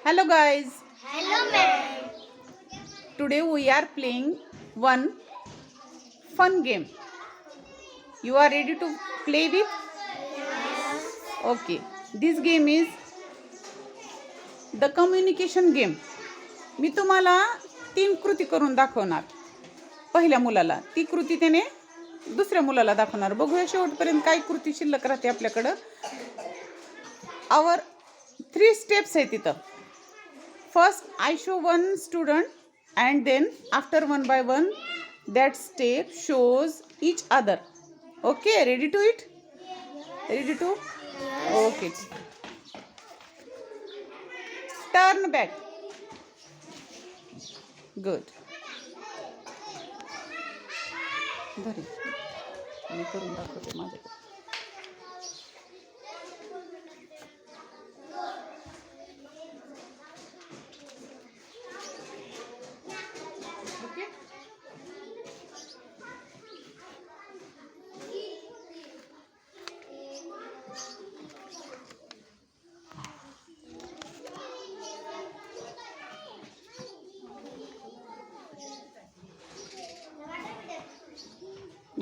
Hello guys. Hello ma'am. Today we are playing one fun game. You are ready to play with? Okay. This game is the communication game. मी तुम्हाला 3 कृती करून दाखवणार. पहिल्या मुलाला ती कृती त्याने दुसऱ्या मुलाला दाखवणार. बघूया शेवटपर्यंत काय कृती शिल्लक राहते आपल्याकडे. Our 3 steps आहेत तिथं. First I show one student and then after one by one that step shows each other. Okay, ready to it? Ready to? Okay. Turn back. Good. धरे मी करून दाखवते माझ्याकडे.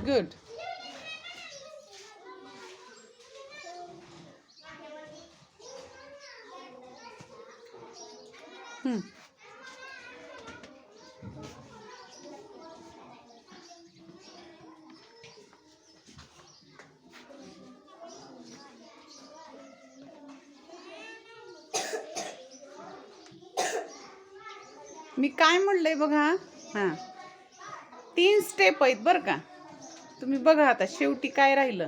Good. मी काय म्हणलंय बघा. हां 3 स्टेप आहेत बरं का. तुम्ही बघा आता शेवटी काय राहिलं.